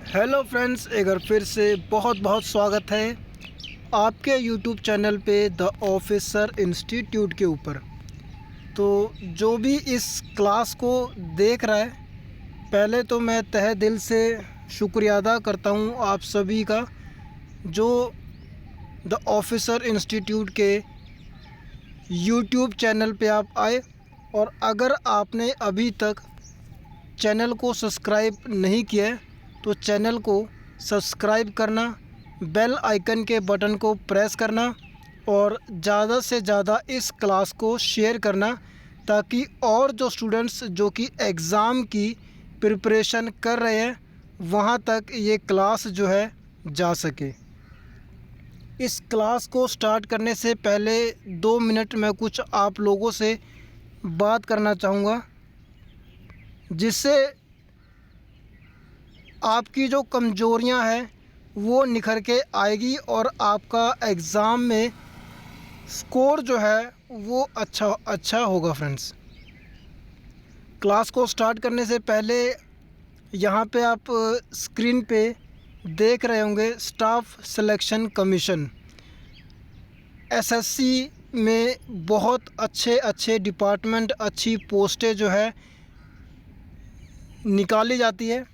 Hello friends, एक बार फिर से बहुत बहुत स्वागत है आपके यूट्यूब चैनल पे द ऑफिसर इंस्टीट्यूट के ऊपर। तो जो भी इस क्लास को देख रहा है, पहले तो मैं तहे दिल से शुक्रिया अदा करता हूँ आप सभी का, जो द ऑफिसर इंस्टीट्यूट के यूट्यूब चैनल पे आप आए। और अगर आपने अभी तक चैनल को सब्सक्राइब नहीं किया है तो चैनल को सब्सक्राइब करना, बेल आइकन के बटन को प्रेस करना और ज़्यादा से ज़्यादा इस क्लास को शेयर करना, ताकि और जो स्टूडेंट्स जो कि एग्ज़ाम की प्रिपरेशन कर रहे हैं वहाँ तक ये क्लास जो है जा सके। इस क्लास को स्टार्ट करने से पहले 2 मिनट मैं कुछ आप लोगों से बात करना चाहूँगा, जिससे आपकी जो कमज़ोरियां हैं वो निखर के आएगी और आपका एग्ज़ाम में स्कोर जो है वो अच्छा होगा। फ्रेंड्स, क्लास को स्टार्ट करने से पहले यहाँ पे आप स्क्रीन पे देख रहे होंगे स्टाफ सिलेक्शन कमीशन। एसएससी में बहुत अच्छे डिपार्टमेंट, अच्छी पोस्टें जो है निकाली जाती है।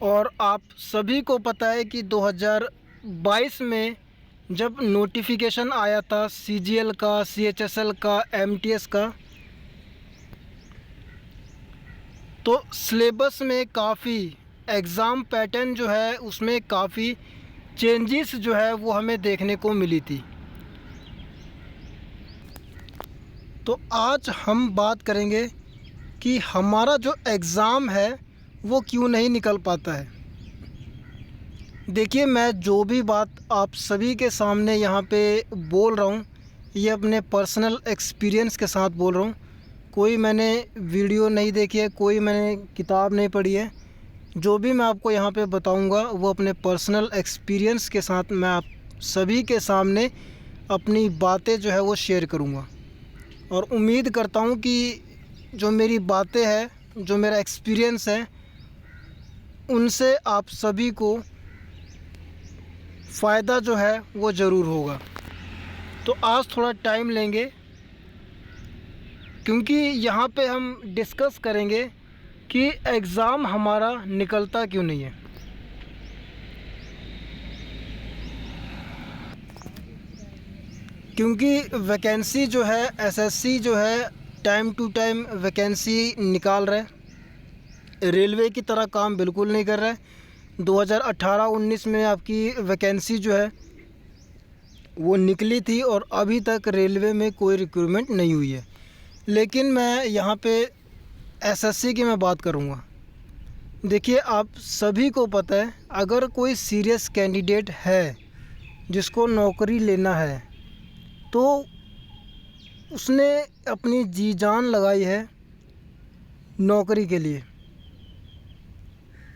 और आप सभी को पता है कि 2022 में जब नोटिफिकेशन आया था सीजीएल का, सीएचएसएल का, एमटीएस का, तो सिलेबस में काफ़ी एग्ज़ाम पैटर्न जो है उसमें काफ़ी चेंजेस जो है वो हमें देखने को मिली थी। तो आज हम बात करेंगे कि हमारा जो एग्ज़ाम है वो क्यों नहीं निकल पाता है। देखिए, मैं जो भी बात आप सभी के सामने यहाँ पे बोल रहा हूँ, ये अपने पर्सनल एक्सपीरियंस के साथ बोल रहा हूँ। कोई मैंने वीडियो नहीं देखी है, कोई मैंने किताब नहीं पढ़ी है। जो भी मैं आपको यहाँ पे बताऊँगा वो अपने पर्सनल एक्सपीरियंस के साथ मैं आप सभी के सामने अपनी बातें जो है वो शेयर करूँगा। और उम्मीद करता हूँ कि जो मेरी बातें हैं, जो मेरा एक्सपीरियंस है, उनसे आप सभी को फ़ायदा जो है वो ज़रूर होगा। तो आज थोड़ा टाइम लेंगे, क्योंकि यहाँ पे हम डिस्कस करेंगे कि एग्ज़ाम हमारा निकलता क्यों नहीं है। क्योंकि वैकेंसी जो है, एसएससी जो है टाइम टू टाइम वैकेंसी निकाल रहा है, रेलवे की तरह काम बिल्कुल नहीं कर रहा है। 2018-19 में आपकी वैकेंसी जो है वो निकली थी और अभी तक रेलवे में कोई रिक्रूटमेंट नहीं हुई है। लेकिन मैं यहाँ पे एसएससी की मैं बात करूँगा। देखिए, आप सभी को पता है, अगर कोई सीरियस कैंडिडेट है जिसको नौकरी लेना है तो उसने अपनी जी जान लगाई है नौकरी के लिए,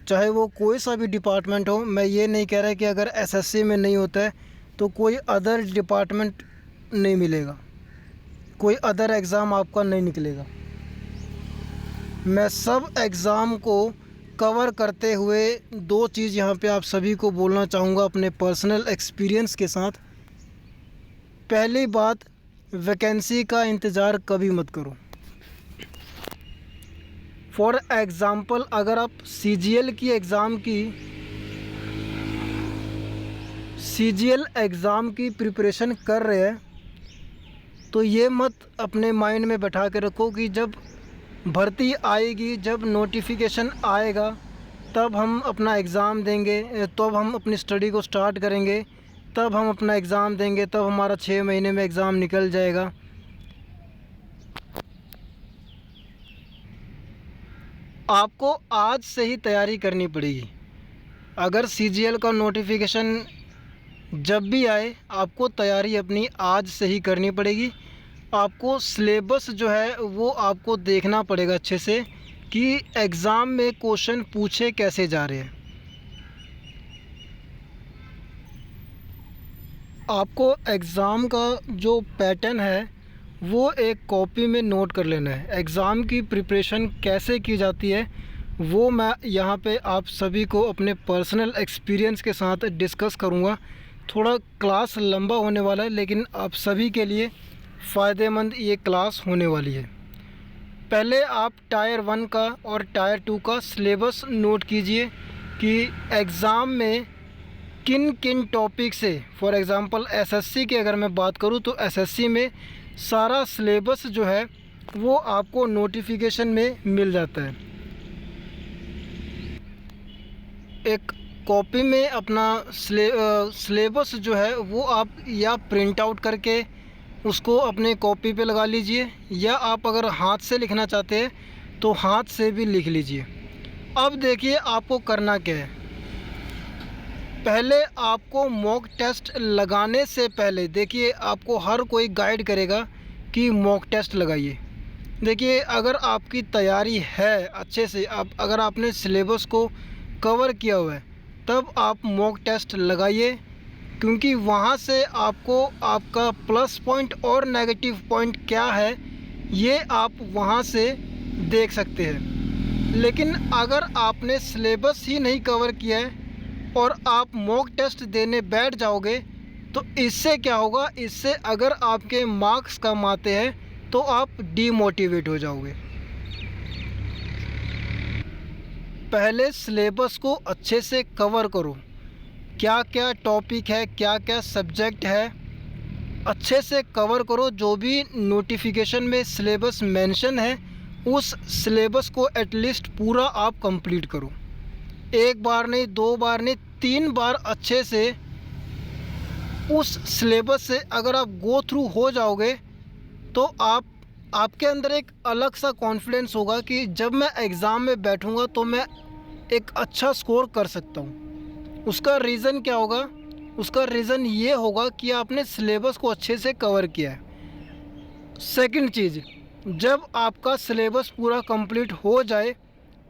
चाहे वो कोई सा भी डिपार्टमेंट हो। मैं ये नहीं कह रहा कि अगर एसएससी में नहीं होता है तो कोई अदर डिपार्टमेंट नहीं मिलेगा, कोई अदर एग्ज़ाम आपका नहीं निकलेगा। मैं सब एग्ज़ाम को कवर करते हुए 2 चीज़ यहाँ पे आप सभी को बोलना चाहूँगा अपने पर्सनल एक्सपीरियंस के साथ। पहली बात, वैकेंसी का इंतज़ार कभी मत करो। फॉर एग्ज़ाम्पल, अगर आप सीजीएल एग्ज़ाम की प्रिपरेशन कर रहे हैं तो ये मत अपने माइंड में बैठा के रखो कि जब भर्ती आएगी, जब नोटिफिकेशन आएगा तब हम अपना एग्ज़ाम देंगे, तब हम अपनी स्टडी को स्टार्ट करेंगे, तब हम अपना एग्ज़ाम देंगे, तब हमारा 6 महीने में एग्ज़ाम निकल जाएगा। आपको आज से ही तैयारी करनी पड़ेगी। अगर सीजीएल का नोटिफिकेशन जब भी आए, आपको तैयारी अपनी आज से ही करनी पड़ेगी। आपको सिलेबस जो है वो आपको देखना पड़ेगा अच्छे से कि एग्ज़ाम में क्वेश्चन पूछे कैसे जा रहे हैं। आपको एग्ज़ाम का जो पैटर्न है वो एक कॉपी में नोट कर लेना है। एग्ज़ाम की प्रिपरेशन कैसे की जाती है वो मैं यहाँ पे आप सभी को अपने पर्सनल एक्सपीरियंस के साथ डिस्कस करूँगा। थोड़ा क्लास लंबा होने वाला है, लेकिन आप सभी के लिए फ़ायदेमंद ये क्लास होने वाली है। पहले आप टायर 1 का और टायर 2 का सिलेबस नोट कीजिए कि एग्ज़ाम में किन किन टॉपिक से, फॉर एग्ज़ाम्पल एसएससी की अगर मैं बात करूं तो एसएससी में सारा सिलेबस जो है वो आपको नोटिफिकेशन में मिल जाता है। एक कॉपी में अपना सिलेबस जो है वो आप या प्रिंट आउट करके उसको अपने कॉपी पे लगा लीजिए, या आप अगर हाथ से लिखना चाहते हैं तो हाथ से भी लिख लीजिए। अब देखिए आपको करना क्या है। पहले आपको मॉक टेस्ट लगाने से पहले देखिए आपको हर कोई गाइड करेगा कि मॉक टेस्ट लगाइए। देखिए अगर आपकी तैयारी है अच्छे से, अगर आपने सिलेबस को कवर किया हुआ है तब आप मॉक टेस्ट लगाइए, क्योंकि वहाँ से आपको आपका प्लस पॉइंट और नेगेटिव पॉइंट क्या है ये आप वहाँ से देख सकते हैं। लेकिन अगर आपने सिलेबस ही नहीं कवर किया है और आप मॉक टेस्ट देने बैठ जाओगे तो इससे क्या होगा, इससे अगर आपके मार्क्स कम आते हैं तो आप डीमोटिवेट हो जाओगे। पहले सिलेबस को अच्छे से कवर करो, क्या क्या टॉपिक है, क्या क्या सब्जेक्ट है, अच्छे से कवर करो। जो भी नोटिफिकेशन में सिलेबस मेंशन है उस सिलेबस को एटलीस्ट पूरा आप कंप्लीट करो। एक बार नहीं, दो बार नहीं, 3 बार अच्छे से उस सिलेबस से अगर आप गो थ्रू हो जाओगे तो आपके अंदर एक अलग सा कॉन्फिडेंस होगा कि जब मैं एग्ज़ाम में बैठूंगा तो मैं एक अच्छा स्कोर कर सकता हूँ। उसका रीज़न क्या होगा? उसका रीज़न ये होगा कि आपने सिलेबस को अच्छे से कवर किया है। सेकंड चीज़, जब आपका सिलेबस पूरा कंप्लीट हो जाए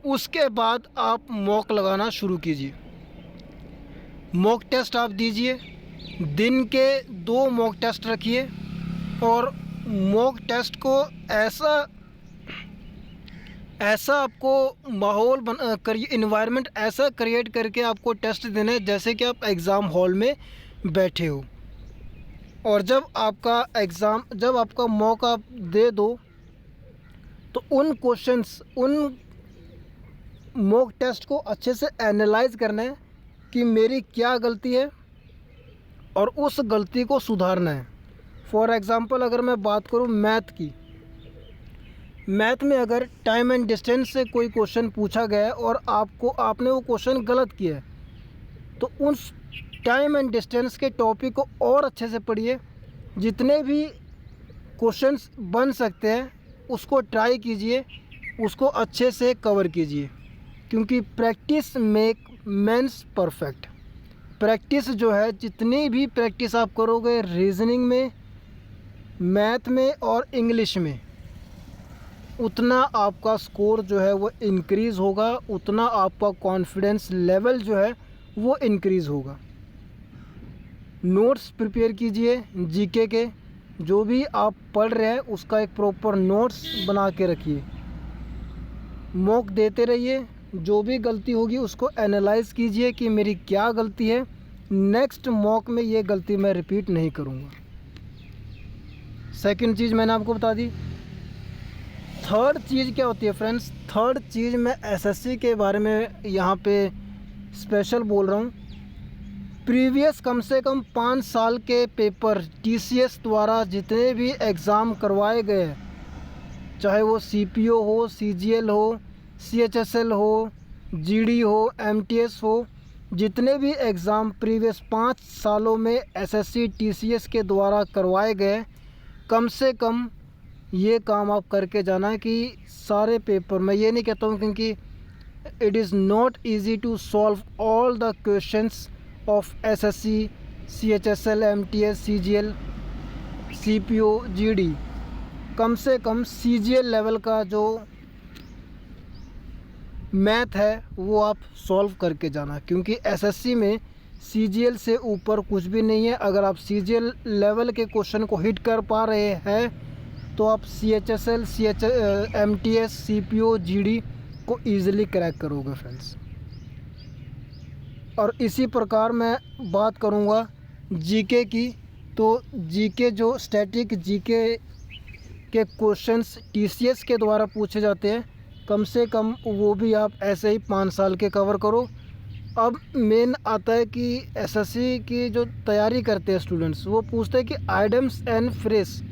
उसके बाद आप मॉक लगाना शुरू कीजिए। मॉक टेस्ट आप दीजिए, दिन के 2 मॉक टेस्ट रखिए और मॉक टेस्ट को ऐसा आपको माहौल इन्वायरमेंट ऐसा क्रिएट करके आपको टेस्ट देना है जैसे कि आप एग्ज़ाम हॉल में बैठे हो। और जब आपका मॉक आप दे दो तो उन मॉक टेस्ट को अच्छे से एनालाइज करना है कि मेरी क्या गलती है और उस गलती को सुधारना है। फॉर एग्ज़ाम्पल अगर मैं बात करूँ मैथ में अगर टाइम एंड डिस्टेंस से कोई क्वेश्चन पूछा गया है और आपने वो क्वेश्चन गलत किया है तो उस टाइम एंड डिस्टेंस के टॉपिक को और अच्छे से पढ़िए। जितने भी क्वेश्चंस बन सकते हैं उसको ट्राई कीजिए, उसको अच्छे से कवर कीजिए, क्योंकि प्रैक्टिस मेक्स परफेक्ट। प्रैक्टिस जो है, जितनी भी प्रैक्टिस आप करोगे रीजनिंग में, मैथ में और इंग्लिश में, उतना आपका स्कोर जो है वो इंक्रीज़ होगा, उतना आपका कॉन्फिडेंस लेवल जो है वो इंक्रीज़ होगा। नोट्स प्रिपेयर कीजिए जीके के, जो भी आप पढ़ रहे हैं उसका एक प्रॉपर नोट्स बना के रखिए। मॉक देते रहिए, जो भी गलती होगी उसको एनालाइज़ कीजिए कि मेरी क्या गलती है, नेक्स्ट मॉक में ये गलती मैं रिपीट नहीं करूँगा। सेकंड चीज़ मैंने आपको बता दी। थर्ड चीज़ क्या होती है फ्रेंड्स? थर्ड चीज़ मैं एसएससी के बारे में यहाँ पे स्पेशल बोल रहा हूँ। प्रीवियस कम से कम 5 साल के पेपर टीसीएस द्वारा जितने भी एग्ज़ाम करवाए गए, चाहे वो सीपीओ हो, सीजीएल हो, सीएचएसएल हो, जीडी हो, एमटीएस हो, जितने भी एग्ज़ाम प्रीवियस 5 सालों में एसएससी टीसीएस के द्वारा करवाए गए, कम से कम ये काम आप करके जाना है कि सारे पेपर, मैं ये नहीं कहता हूँ क्योंकि it is not easy to solve all the questions of SSC, CHSL, MTS, CGL, CPO, GD. कम से कम सीजीएल लेवल का जो मैथ है वो आप सॉल्व करके जाना, क्योंकि एसएससी में सीजीएल से ऊपर कुछ भी नहीं है। अगर आप सीजीएल लेवल के क्वेश्चन को हिट कर पा रहे हैं तो आप CHSL, MTS, CPO, GD को ईज़िली क्रैक करोगे फ्रेंड्स। और इसी प्रकार मैं बात करूँगा जीके की। तो जीके जो स्टैटिक जीके के क्वेश्चंस TCS के द्वारा पूछे जाते हैं, कम से कम वो भी आप ऐसे ही 5 साल के कवर करो। अब मेन आता है कि SSC की जो तैयारी करते हैं स्टूडेंट्स, वो पूछते हैं कि आइडम्स एंड फ्रेज,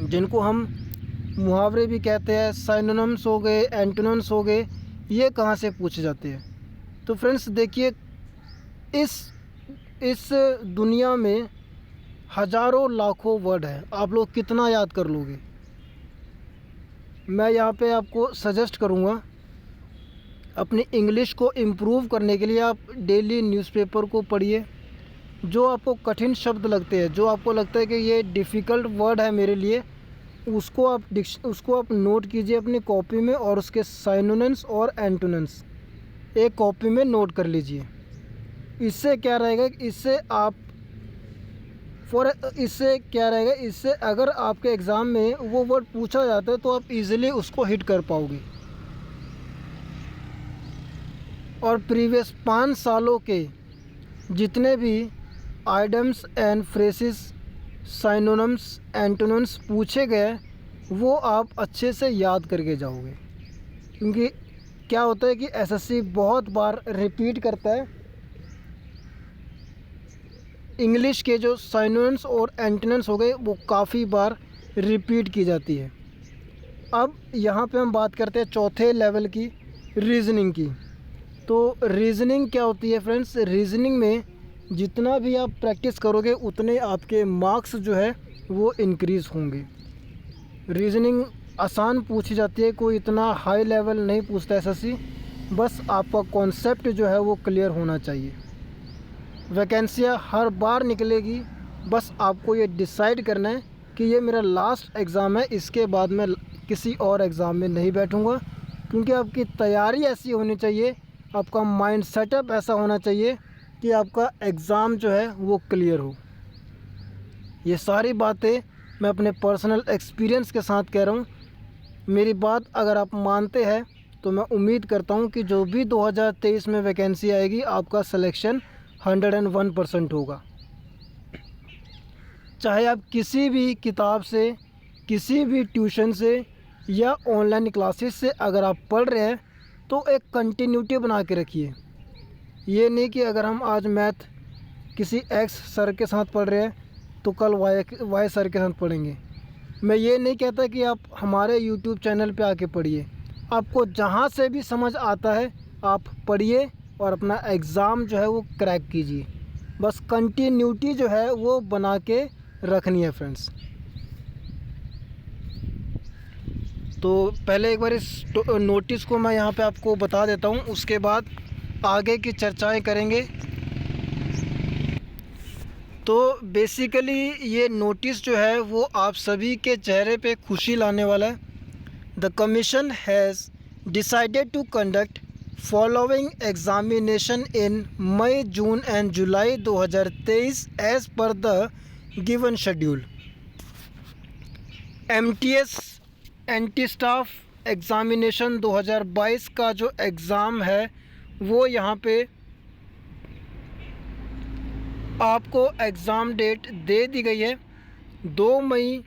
जिनको हम मुहावरे भी कहते हैं, साइनोनिम्स हो गए, एंटोनिम्स हो गए, ये कहाँ से पूछे जाते हैं। तो फ्रेंड्स देखिए, इस दुनिया में हज़ारों लाखों वर्ड है, आप लोग कितना याद कर लोगे। मैं यहाँ पे आपको सजेस्ट करूँगा, अपनी इंग्लिश को इम्प्रूव करने के लिए आप डेली न्यूज़पेपर को पढ़िए। जो आपको कठिन शब्द लगते हैं, जो आपको लगता है कि ये डिफ़िकल्ट वर्ड है मेरे लिए, उसको आप नोट कीजिए अपनी कॉपी में, और उसके साइनोनिम्स और एंटोनिम्स एक कॉपी में नोट कर लीजिए। इससे क्या रहेगा, इससे अगर आपके एग्ज़ाम में वो वर्ड पूछा जाता है तो आप इजीली उसको हिट कर पाओगे। और प्रीवियस 5 सालों के जितने भी idioms and phrases, synonyms, antonyms पूछे गए, वो आप अच्छे से याद करके जाओगे। क्योंकि क्या होता है कि SSC बहुत बार रिपीट करता है, इंग्लिश के जो साइनोनिम्स और एंटोनिम्स हो गए वो काफ़ी बार रिपीट की जाती है। अब यहाँ पे हम बात करते हैं चौथे लेवल की, रीज़निंग की। तो रीज़निंग क्या होती है फ्रेंड्स, रीज़निंग में जितना भी आप प्रैक्टिस करोगे उतने आपके मार्क्स जो है वो इंक्रीज़ होंगे। रीज़निंग आसान पूछी जाती है, कोई इतना हाई लेवल नहीं पूछता SSC, बस आपका कॉन्सेप्ट जो है वो क्लियर होना चाहिए। वैकेंसियाँ हर बार निकलेगी, बस आपको ये डिसाइड करना है कि ये मेरा लास्ट एग्ज़ाम है, इसके बाद मैं किसी और एग्ज़ाम में नहीं बैठूँगा। क्योंकि आपकी तैयारी ऐसी होनी चाहिए, आपका माइंड सेटअप ऐसा होना चाहिए कि आपका एग्ज़ाम जो है वो क्लियर हो। ये सारी बातें मैं अपने पर्सनल एक्सपीरियंस के साथ कह रहा हूँ। मेरी बात अगर आप मानते हैं तो मैं उम्मीद करता हूँ कि जो भी 2023 में वैकेंसी आएगी, आपका सिलेक्शन 101% होगा। चाहे आप किसी भी किताब से, किसी भी ट्यूशन से या ऑनलाइन क्लासेस से अगर आप पढ़ रहे हैं, तो एक कंटिन्यूटी बना के रखिए। ये नहीं कि अगर हम आज मैथ किसी X सर के साथ पढ़ रहे हैं तो कल Y सर के साथ पढ़ेंगे। मैं ये नहीं कहता कि आप हमारे YouTube चैनल पे आके पढ़िए, आपको जहाँ से भी समझ आता है आप पढ़िए और अपना एग्ज़ाम जो है वो क्रैक कीजिए। बस कंटिन्यूटी जो है वो बना के रखनी है फ्रेंड्स। तो पहले एक बार इस नोटिस को मैं यहाँ पे आपको बता देता हूँ, उसके बाद आगे की चर्चाएं करेंगे। तो बेसिकली ये नोटिस जो है वो आप सभी के चेहरे पे खुशी लाने वाला है। The commission has decided to conduct following examination in May, June and July 2023 as per the given schedule. MTS एंटी स्टाफ एग्ज़ामिनेशन 2022 का जो एग्ज़ाम है वो यहाँ पे आपको एग्ज़ाम डेट दे दी गई है 2 मई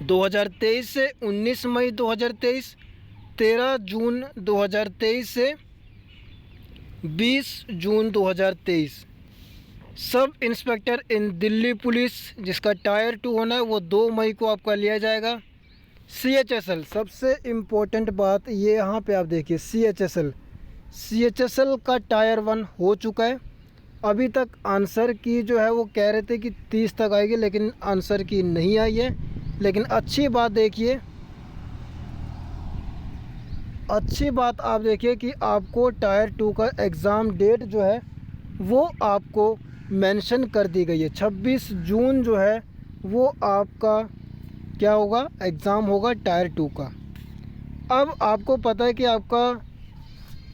2023 से 19 मई 2023, 13 जून 2023 से 20 जून 2023। सब इंस्पेक्टर इन दिल्ली पुलिस, जिसका टायर 2 होना है, वो 2 मई को आपका लिया जाएगा। CHSL, सबसे इम्पोर्टेंट बात ये यहाँ पे आप देखिए, CHSL का टायर 1 हो चुका है। अभी तक आंसर की जो है वो कह रहे थे कि 30 तक आएगी, लेकिन आंसर की नहीं आई है। लेकिन अच्छी बात देखिए, अच्छी बात आप देखिए कि आपको टायर 2 का एग्ज़ाम डेट जो है वो आपको मेंशन कर दी गई है। 26 जून जो है वो आपका क्या होगा, एग्ज़ाम होगा टायर 2 का। अब आपको पता है कि आपका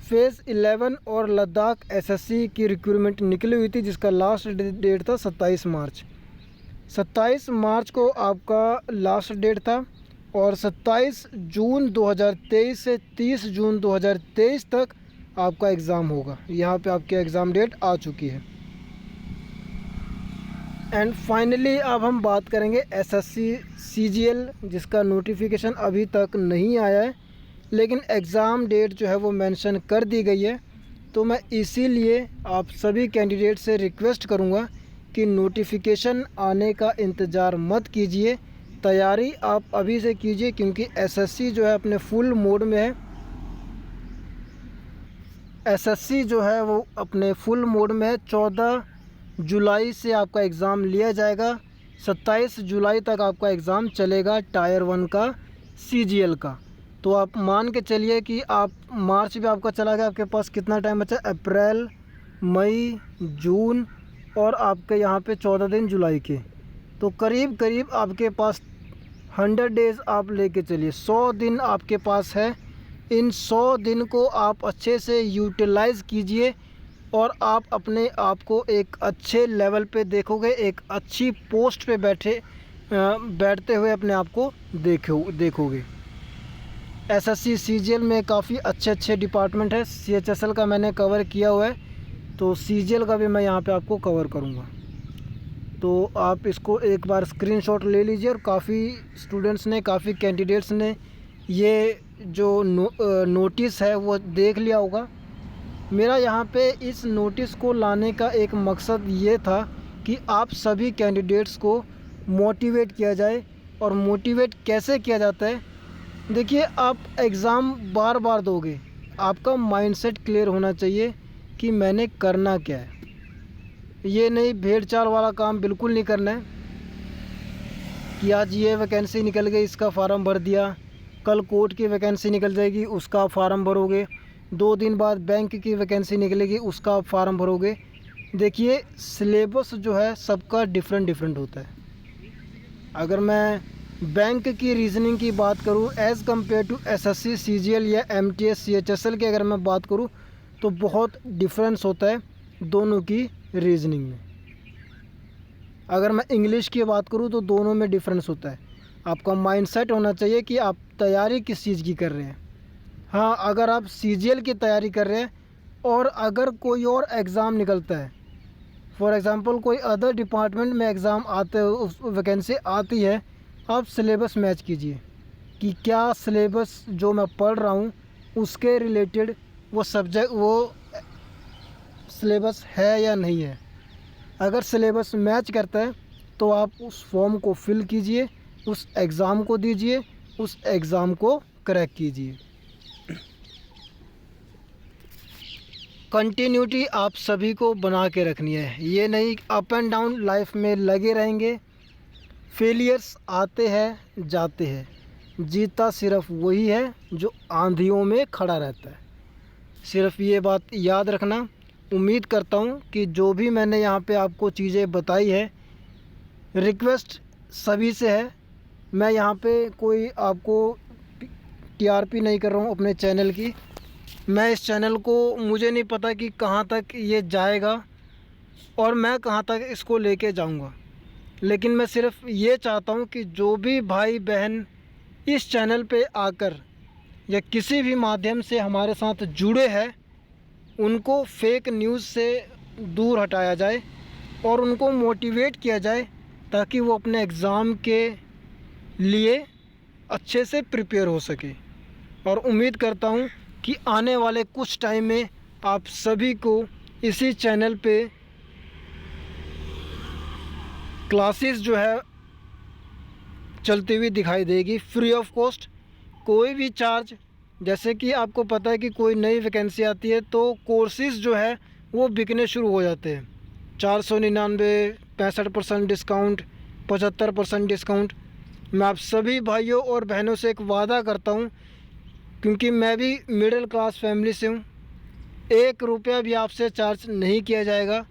फेज़ 11 और लद्दाख SSC की रिक्रूटमेंट निकली हुई थी, जिसका लास्ट डेट था 27 मार्च। 27 मार्च को आपका लास्ट डेट था और 27 जून 2023 से 30 जून 2023 तक आपका एग्ज़ाम होगा। यहाँ पे आपकी एग्ज़ाम डेट आ चुकी है। एंड फाइनली अब हम बात करेंगे एसएससी सीजीएल, जिसका नोटिफिकेशन अभी तक नहीं आया है, लेकिन एग्ज़ाम डेट जो है वो मेंशन कर दी गई है। तो मैं इसीलिए आप सभी कैंडिडेट से रिक्वेस्ट करूँगा कि नोटिफिकेशन आने का इंतज़ार मत कीजिए, तैयारी आप अभी से कीजिए, क्योंकि एसएससी जो है अपने फुल मोड में है। एसएससी जो है वो अपने फुल मोड में है। 14 जुलाई से आपका एग्ज़ाम लिया जाएगा, 27 जुलाई तक आपका एग्ज़ाम चलेगा टायर 1 का सीजीएल का। तो आप मान के चलिए कि आप मार्च भी आपका चला गया, आपके पास कितना टाइम बचा? अप्रैल, मई, जून और आपके यहाँ पे 14 दिन जुलाई के। तो करीब करीब आपके पास 100 डेज़ आप लेके चलिए, 100 दिन आपके पास है। इन 100 दिन को आप अच्छे से यूटिलाइज़ कीजिए और आप अपने आप को एक अच्छे लेवल पे देखोगे, एक अच्छी पोस्ट पे बैठते हुए अपने आप को देखोगे। एसएससी सीजीएल में काफ़ी अच्छे डिपार्टमेंट है। सीएचएसएल का मैंने कवर किया हुआ है, तो सीजीएल का भी मैं यहाँ पे आपको कवर करूँगा। तो आप इसको एक बार स्क्रीनशॉट ले लीजिए। और काफ़ी स्टूडेंट्स ने, काफ़ी कैंडिडेट्स ने ये जो नोटिस है वो देख लिया होगा। मेरा यहाँ पे इस नोटिस को लाने का एक मकसद ये था कि आप सभी कैंडिडेट्स को मोटिवेट किया जाए। और मोटिवेट कैसे किया जाता है? देखिए, आप एग्ज़ाम बार बार दोगे, आपका माइंडसेट क्लियर होना चाहिए कि मैंने करना क्या है। ये नहीं भेड़ चाल वाला काम बिल्कुल नहीं करना है कि आज ये वैकेंसी निकल गई, इसका फार्म भर दिया, कल कोर्ट की वैकेंसी निकल जाएगी, उसका फार्म भरोगे, 2 दिन बाद बैंक की वैकेंसी निकलेगी, उसका आप फार्म भरोगे। देखिए, सिलेबस जो है सबका डिफरेंट होता है। अगर मैं बैंक की रीजनिंग की बात करूं as compare to SSC CGL या एमटीएस सीएचएसएल की अगर मैं बात करूं, तो बहुत डिफरेंस होता है दोनों की रीजनिंग में। अगर मैं इंग्लिश की बात करूं तो दोनों में डिफरेंस होता है। आपका माइंडसेट होना चाहिए कि आप तैयारी किस चीज़ की कर रहे हैं। हाँ, अगर आप सीजीएल की तैयारी कर रहे हैं और अगर कोई और एग्ज़ाम निकलता है, फॉर एग्ज़ाम्पल कोई अदर डिपार्टमेंट में एग्ज़ाम आते वैकेंसी आती है, आप सिलेबस मैच कीजिए कि क्या सिलेबस जो मैं पढ़ रहा हूँ उसके रिलेटेड वो सिलेबस है या नहीं है। अगर सिलेबस मैच करता है तो आप उस फॉर्म को फिल कीजिए, उस एग्ज़ाम को दीजिए, उस एग्ज़ाम को क्रैक कीजिए। कंटिन्यूटी आप सभी को बना के रखनी है। ये नहीं अप एंड डाउन लाइफ में लगे रहेंगे। फेलियर्स आते हैं जाते हैं, जीता सिर्फ वही है जो आंधियों में खड़ा रहता है। सिर्फ ये बात याद रखना। उम्मीद करता हूँ कि जो भी मैंने यहाँ पे आपको चीज़ें बताई है, रिक्वेस्ट सभी से है। मैं यहाँ पे कोई आपको टीआरपी नहीं कर रहा हूँ अपने चैनल की। मैं इस चैनल को, मुझे नहीं पता कि कहाँ तक ये जाएगा और मैं कहाँ तक इसको लेके जाऊँगा, लेकिन मैं सिर्फ ये चाहता हूँ कि जो भी भाई बहन इस चैनल पे आकर या किसी भी माध्यम से हमारे साथ जुड़े हैं, उनको फेक न्यूज़ से दूर हटाया जाए और उनको मोटिवेट किया जाए ताकि वो अपने एग्ज़ाम के लिए अच्छे से प्रिपेयर हो सके। और उम्मीद करता हूँ कि आने वाले कुछ टाइम में आप सभी को इसी चैनल पे क्लासेस जो है चलती हुई दिखाई देगी, फ्री ऑफ कॉस्ट, कोई भी चार्ज। जैसे कि आपको पता है कि कोई नई वैकेंसी आती है तो कोर्सेज़ जो है वो बिकने शुरू हो जाते हैं। 499, 65% डिस्काउंट, 75% डिस्काउंट। मैं आप सभी भाइयों और बहनों से एक वादा करता हूँ, क्योंकि मैं भी मिडिल क्लास फैमिली से हूँ, 1 रुपया भी आपसे चार्ज नहीं किया जाएगा।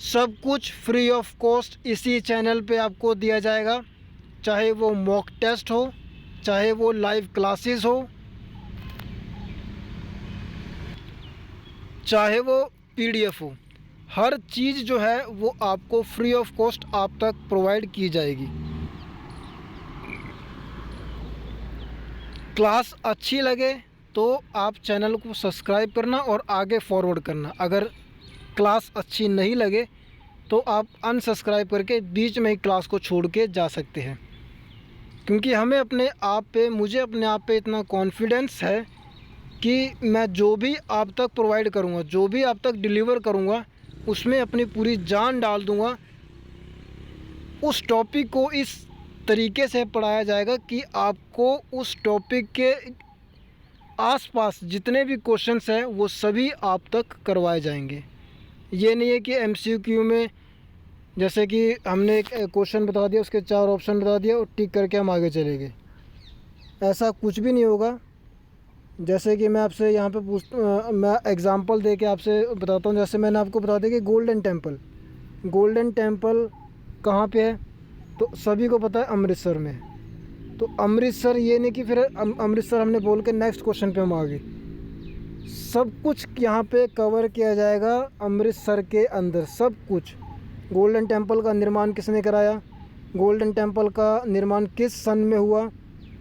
सब कुछ फ्री ऑफ कॉस्ट इसी चैनल पे आपको दिया जाएगा, चाहे वो मॉक टेस्ट हो, चाहे वो लाइव क्लासेस हो, चाहे वो पीडीएफ हो। हर चीज़ जो है वो आपको फ्री ऑफ कॉस्ट आप तक प्रोवाइड की जाएगी। क्लास अच्छी लगे तो आप चैनल को सब्सक्राइब करना और आगे फॉरवर्ड करना। अगर क्लास अच्छी नहीं लगे तो आप अनसब्सक्राइब करके बीच में ही क्लास को छोड़ के जा सकते हैं, क्योंकि मुझे अपने आप पे इतना कॉन्फिडेंस है कि मैं जो भी आप तक प्रोवाइड करूँगा, जो भी आप तक डिलीवर करूँगा, उसमें अपनी पूरी जान डाल दूँगा। उस टॉपिक को इस तरीके से पढ़ाया जाएगा कि आपको उस टॉपिक के आसपास जितने भी क्वेश्चंस हैं वो सभी आप तक करवाए जाएंगे। ये नहीं है कि एमसीक्यू में जैसे कि हमने एक क्वेश्चन बता दिया, उसके 4 ऑप्शन बता दिया और टिक करके हम आगे चले गए, ऐसा कुछ भी नहीं होगा। जैसे कि मैं आपसे यहाँ पे मैं एग्ज़ाम्पल दे के आपसे बताता हूँ। जैसे मैंने आपको बता दिया कि गोल्डन टेम्पल कहाँ पे है, तो सभी को पता है अमृतसर में। तो अमृतसर, ये नहीं कि फिर अमृतसर हमने बोल के नेक्स्ट क्वेश्चन पे हम आ गए। सब कुछ यहाँ पे कवर किया जाएगा अमृतसर के अंदर, सब कुछ। गोल्डन टेम्पल का निर्माण किसने कराया, गोल्डन टेम्पल का निर्माण किस सन में हुआ,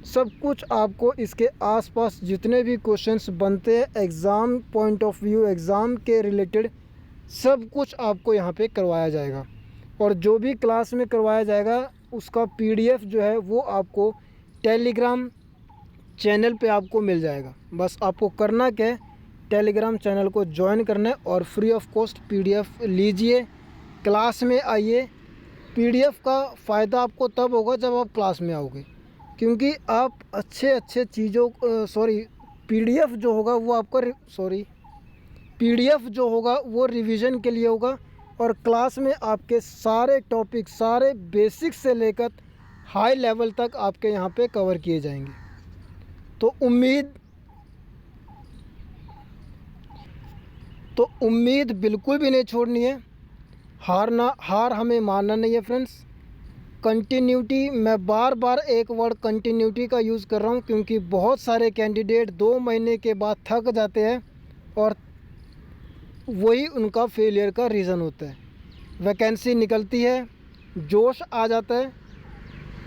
सब कुछ आपको इसके आसपास जितने भी क्वेश्चंस बनते हैं exam point of view, exam के रिलेटेड, सब कुछ आपको यहाँ पे करवाया जाएगा। और जो भी क्लास में करवाया जाएगा उसका पीडीएफ जो है वो आपको टेलीग्राम चैनल पे आपको मिल जाएगा। बस आपको करना क्या है, टेलीग्राम चैनल को ज्वाइन करना है और फ्री ऑफ कॉस्ट पीडीएफ लीजिए, क्लास में आइए। पीडीएफ का फ़ायदा आपको तब होगा जब आप क्लास में आओगे, क्योंकि आप अच्छे चीज़ों पीडीएफ जो होगा वो आपका पीडीएफ जो होगा वो रिवीजन के लिए होगा। और क्लास में आपके सारे टॉपिक, सारे बेसिक से लेकर हाई लेवल तक आपके यहाँ पे कवर किए जाएंगे। तो उम्मीद बिल्कुल भी नहीं छोड़नी है, हार हमें मानना नहीं है फ्रेंड्स। कंटिन्यूटी, मैं बार एक वर्ड कंटिन्यूटी का यूज़ कर रहा हूँ, क्योंकि बहुत सारे कैंडिडेट 2 महीने के बाद थक जाते हैं और वही उनका फेलियर का रीज़न होता है। वैकेंसी निकलती है, जोश आ जाता है,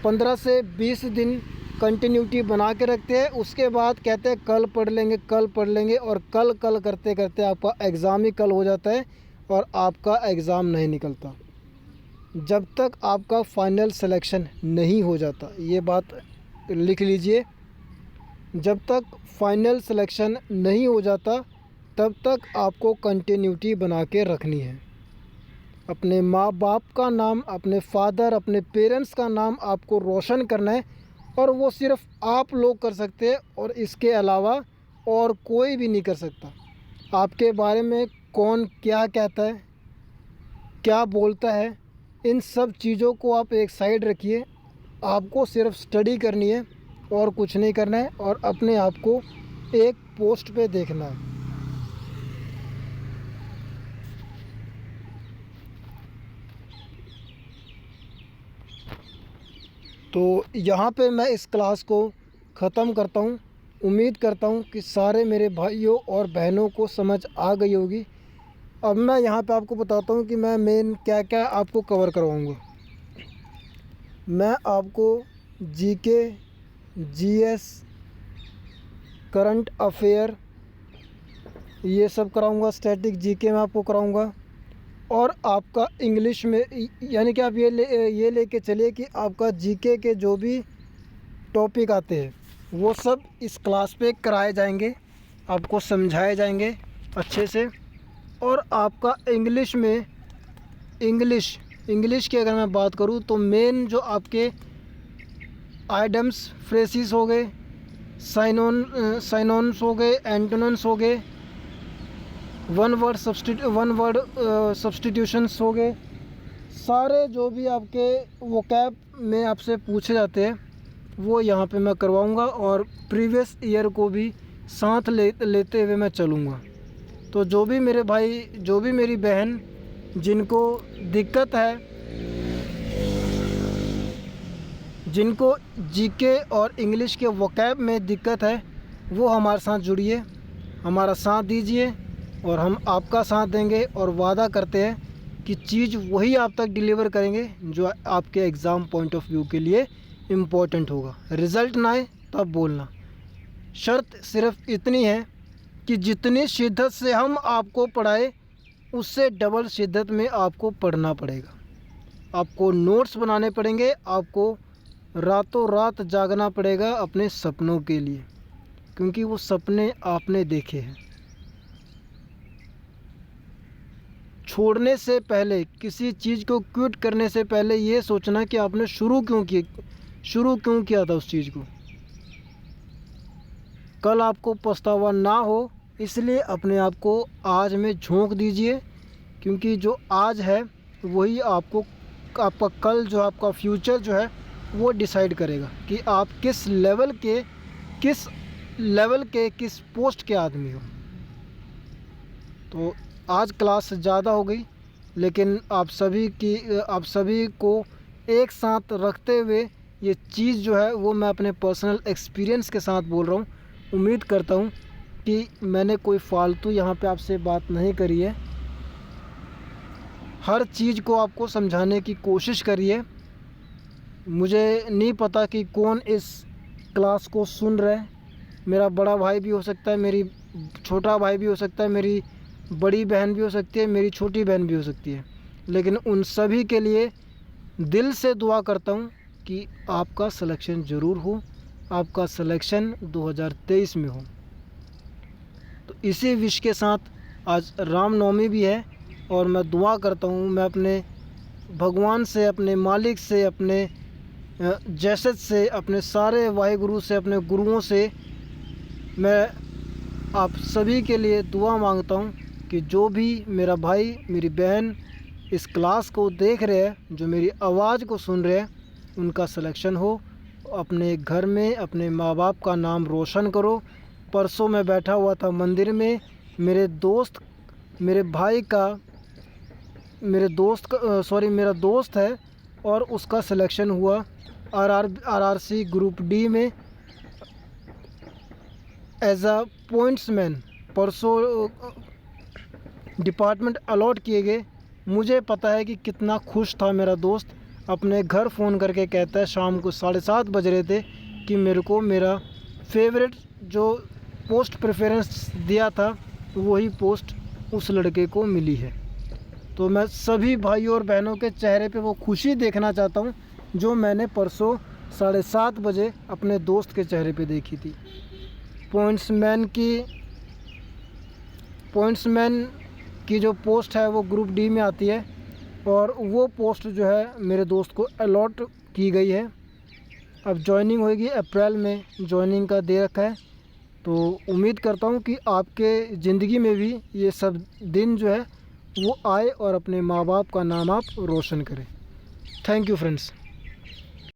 15 से 20 दिन कंटिन्यूटी बना के रखते हैं, उसके बाद कहते हैं कल पढ़ लेंगे और कल करते करते आपका एग्ज़ाम ही कल हो जाता है और आपका एग्ज़ाम नहीं निकलता जब तक आपका फ़ाइनल सिलेक्शन नहीं हो जाता। ये बात लिख लीजिए, जब तक फ़ाइनल सिलेक्शन नहीं हो जाता तब तक आपको कंटिन्यूटी बना के रखनी है। अपने माँ बाप का नाम, अपने फादर, अपने पेरेंट्स का नाम आपको रोशन करना है और वो सिर्फ आप लोग कर सकते हैं और इसके अलावा और कोई भी नहीं कर सकता। आपके बारे में कौन क्या कहता है, क्या बोलता है, इन सब चीज़ों को आप एक साइड रखिए। आपको सिर्फ स्टडी करनी है और कुछ नहीं करना है और अपने आप को एक पोस्ट पे देखना है। तो यहाँ पे मैं इस क्लास को ख़त्म करता हूँ। उम्मीद करता हूँ कि सारे मेरे भाइयों और बहनों को समझ आ गई होगी। अब मैं यहाँ पे आपको बताता हूँ कि मैं मेन क्या क्या आपको कवर करवाऊँगा। मैं आपको जीके, जीएस, करंट अफेयर ये सब कराऊँगा। स्टैटिक जीके में आपको कराऊँगा और आपका इंग्लिश में, यानी कि आप ये लेके चलिए कि आपका जीके के जो भी टॉपिक आते हैं वो सब इस क्लास पे कराए जाएंगे, आपको समझाए जाएंगे अच्छे से। और आपका इंग्लिश में, इंग्लिश की अगर मैं बात करूँ तो मेन जो आपके आइडम्स, फ्रेसिस हो गए, साइनोन्स हो गए, एंटोनिम्स हो गए, वन वर्ड सब्स्टिट्यूशंस हो गए, सारे जो भी आपके वोकैब में आपसे पूछे जाते हैं वो यहाँ पे मैं करवाऊँगा और प्रीवियस ईयर को भी साथ लेते हुए मैं चलूँगा। तो जो भी मेरे भाई, जो भी मेरी बहन जिनको दिक्कत है, जिनको जीके और इंग्लिश के वोकैब में दिक्कत है, वो हमारे साथ जुड़िए, हमारा साथ दीजिए और हम आपका साथ देंगे और वादा करते हैं कि चीज़ वही आप तक डिलीवर करेंगे जो आपके एग्ज़ाम पॉइंट ऑफ व्यू के लिए इम्पोर्टेंट होगा। रिज़ल्ट ना आए तब बोलना। शर्त सिर्फ इतनी है कि जितनी शिद्दत से हम आपको पढ़ाए उससे डबल शिद्दत में आपको पढ़ना पड़ेगा। आपको नोट्स बनाने पड़ेंगे, आपको रातों रात जागना पड़ेगा अपने सपनों के लिए, क्योंकि वो सपने आपने देखे हैं। छोड़ने से पहले, किसी चीज़ को क्विट करने से पहले ये सोचना कि आपने शुरू क्यों किया था उस चीज़ को। कल आपको पछतावा ना हो, इसलिए अपने आप को आज में झोंक दीजिए, क्योंकि जो आज है वही आपका कल, जो आपका फ्यूचर जो है वो डिसाइड करेगा कि आप किस लेवल के किस पोस्ट के आदमी हो। तो आज क्लास ज़्यादा हो गई, लेकिन आप सभी को एक साथ रखते हुए ये चीज़ जो है वो मैं अपने पर्सनल एक्सपीरियंस के साथ बोल रहा हूँ। उम्मीद करता हूँ कि मैंने कोई फालतू यहाँ पे आपसे बात नहीं करी है। हर चीज़ को आपको समझाने की कोशिश करिए। मुझे नहीं पता कि कौन इस क्लास को सुन रहा है। मेरा बड़ा भाई भी हो सकता है, मेरी छोटा भाई भी हो सकता है, मेरी बड़ी बहन भी हो सकती है, मेरी छोटी बहन भी हो सकती है, लेकिन उन सभी के लिए दिल से दुआ करता हूँ कि आपका सिलेक्शन ज़रूर हो, आपका सिलेक्शन 2023 में हो। तो इसी विश के साथ आज रामनवमी भी है और मैं दुआ करता हूँ, मैं अपने भगवान से, अपने मालिक से, अपने जैसत से, अपने सारे वाहिगुरु से, अपने गुरुओं से मैं आप सभी के लिए दुआ मांगता हूँ कि जो भी मेरा भाई, मेरी बहन इस क्लास को देख रहे हैं, जो मेरी आवाज़ को सुन रहे हैं, उनका सिलेक्शन हो। अपने घर में अपने माँ बाप का नाम रोशन करो। परसों मैं बैठा हुआ था मंदिर में, मेरा दोस्त है और उसका सिलेक्शन हुआ आरआरसी ग्रुप डी में एज अ पॉइंट्समैन। परसों डिपार्टमेंट अलॉट किए गए। मुझे पता है कि कितना खुश था मेरा दोस्त। अपने घर फ़ोन करके कहता है, शाम को 7:30 बज रहे थे, कि मेरे को मेरा फेवरेट जो पोस्ट प्रेफरेंस दिया था वही पोस्ट उस लड़के को मिली है। तो मैं सभी भाइयों और बहनों के चेहरे पे वो खुशी देखना चाहता हूँ जो मैंने परसों 7:30 बजे अपने दोस्त के चेहरे पे देखी थी। पॉइंट्समैन की जो पोस्ट है वो ग्रुप डी में आती है और वो पोस्ट जो है मेरे दोस्त को अलॉट की गई है। अब जॉइनिंग होगी, अप्रैल में जॉइनिंग का दे रखा है। तो उम्मीद करता हूँ कि आपके ज़िंदगी में भी ये सब दिन जो है वो आए और अपने माँ बाप का नाम आप रोशन करें। Thank you friends.